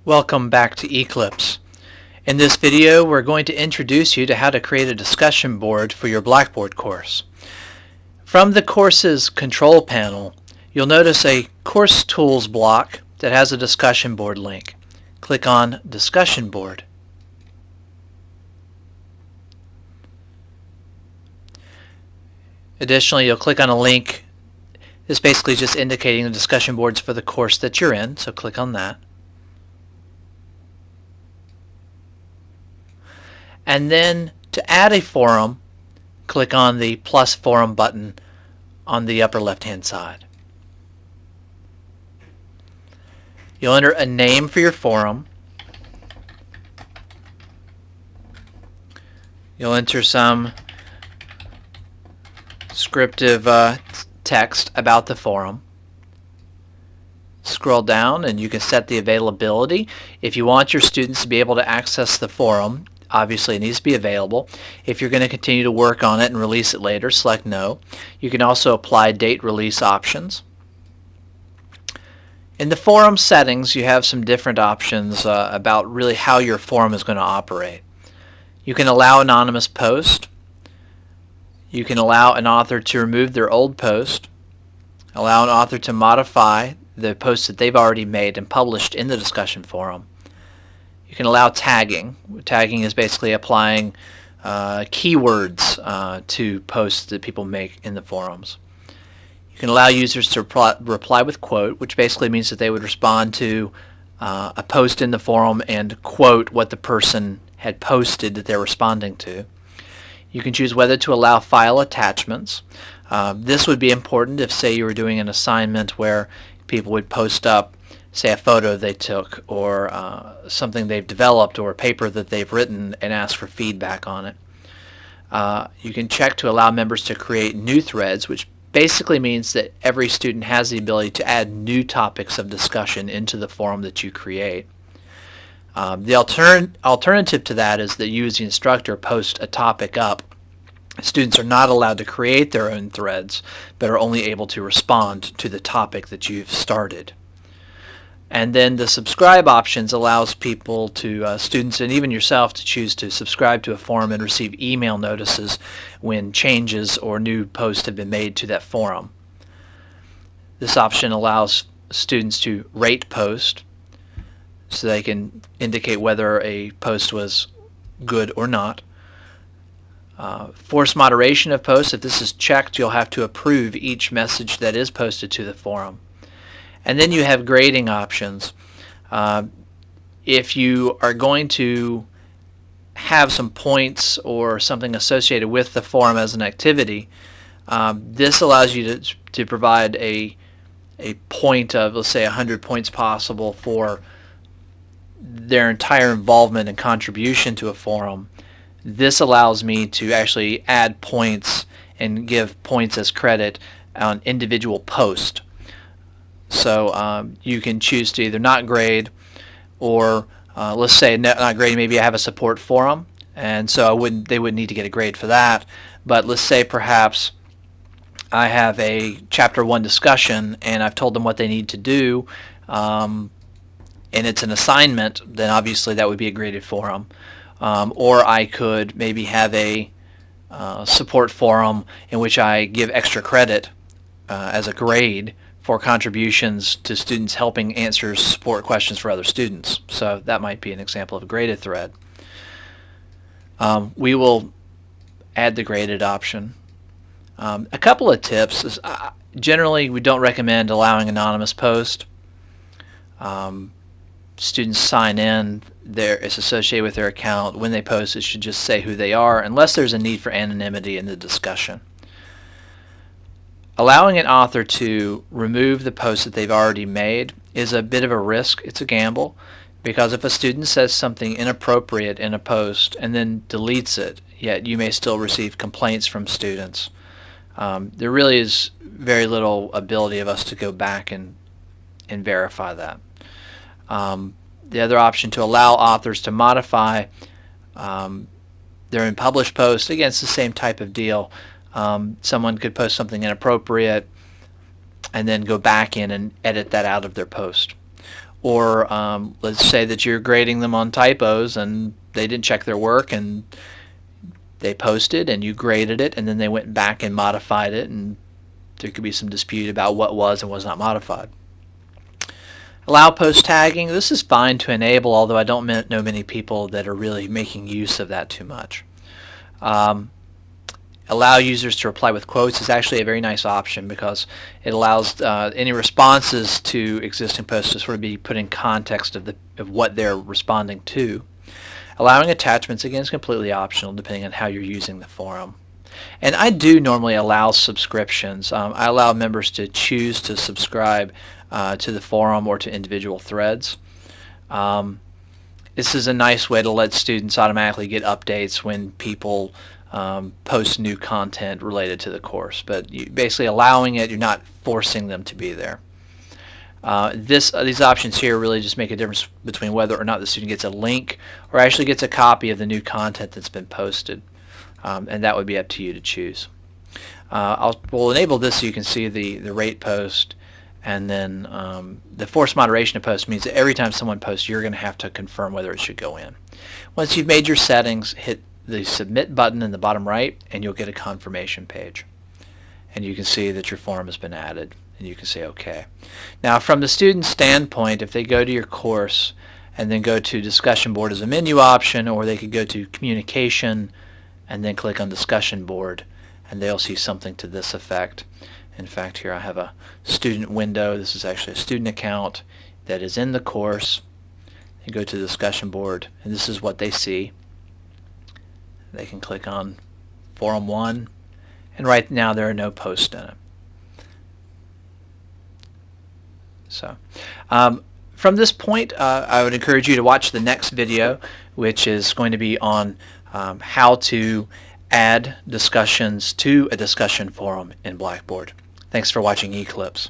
Welcome back to Eclipse. In this video, we're going to introduce you to how to create a discussion board for your Blackboard course. From the course's control panel, you'll notice a Course Tools block that has a discussion board link. Click on Discussion Board. Additionally, you'll click on a link. This basically is just indicating the discussion boards for the course that you're in, so click on that. And then to add a forum, click on the plus forum button on the upper left-hand side. You'll enter a name for your forum. You'll enter some descriptive text about the forum. Scroll down and you can set the availability. If you want your students to be able to access the forum, obviously it needs to be available. If you're going to continue to work on it and release it later, select no. You can also apply date release options. In the forum settings, you have some different options about really how your forum is going to operate. You can allow anonymous post. You can allow an author to remove their old post, allow an author to modify the post that they've already made and published in the discussion forum. You can allow tagging. Tagging is basically applying keywords to posts that people make in the forums. You can allow users to reply with quote, which basically means that they would respond to a post in the forum and quote what the person had posted that they're responding to. You can choose whether to allow file attachments. This would be important if, say, you were doing an assignment where people would post up, say, a photo they took or something they've developed or a paper that they've written and ask for feedback on it. You can check to allow members to create new threads, which basically means that every student has the ability to add new topics of discussion into the forum that you create. The alternative to that is that you as the instructor post a topic up. Students are not allowed to create their own threads, but are only able to respond to the topic that you've started. And then the subscribe options allows people to, students and even yourself, to choose to subscribe to a forum and receive email notices when changes or new posts have been made to that forum. This option allows students to rate posts so they can indicate whether a post was good or not. Force moderation of posts. If this is checked, you'll have to approve each message that is posted to the forum. And then you have grading options. If you are going to have some points or something associated with the forum as an activity, this allows you to provide a point of, let's say, 100 points possible for their entire involvement and contribution to a forum. This allows me to actually add points and give points as credit on individual post. So you can choose to either not grade, or let's say not grade, maybe I have a support forum, and so they wouldn't need to get a grade for that. But let's say perhaps I have a Chapter 1 discussion and I've told them what they need to do, and it's an assignment, then obviously that would be a graded forum. Or I could maybe have a support forum in which I give extra credit as a grade for contributions to students helping answer support questions for other students. So that might be an example of a graded thread. We will add the graded option. A couple of tips is generally we don't recommend allowing anonymous post. Students sign in, it's associated with their account. When they post, it should just say who they are, unless there's a need for anonymity in the discussion. Allowing an author to remove the post that they've already made is a bit of a risk. It's a gamble, because if a student says something inappropriate in a post and then deletes it, yet you may still receive complaints from students. There really is very little ability of us to go back and verify that. The other option, to allow authors to modify their unpublished post, again, it's the same type of deal. Someone could post something inappropriate and then go back in and edit that out of their post. Or let's say that you're grading them on typos and they didn't check their work and they posted and you graded it and then they went back and modified it, and there could be some dispute about what was and was not modified. Allow post tagging. This is fine to enable, although I don't know many people that are really making use of that too much. Allow users to reply with quotes is actually a very nice option because it allows any responses to existing posts to sort of be put in context of what they're responding to. Allowing attachments, again, is completely optional depending on how you're using the forum. And I do normally allow subscriptions. I allow members to choose to subscribe to the forum or to individual threads. This is a nice way to let students automatically get updates when people post new content related to the course. But basically allowing it, you're not forcing them to be there. These options here really just make a difference between whether or not the student gets a link or actually gets a copy of the new content that's been posted. And that would be up to you to choose. We'll enable this so you can see the rate post, and then the forced moderation of post means that every time someone posts, you're going to have to confirm whether it should go in. Once you've made your settings, hit the submit button in the bottom right and you'll get a confirmation page. And you can see that your forum has been added, and you can say OK. Now from the student standpoint, if they go to your course and then go to discussion board as a menu option, or they could go to communication and then click on discussion board, and they'll see something to this effect. In fact, here I have a student window. This is actually a student account that is in the course. They go to the discussion board, and this is what they see. They can click on Forum 1, and right now there are no posts in it. So, from this point, I would encourage you to watch the next video, which is going to be on how to add discussions to a discussion forum in Blackboard. Thanks for watching eClips.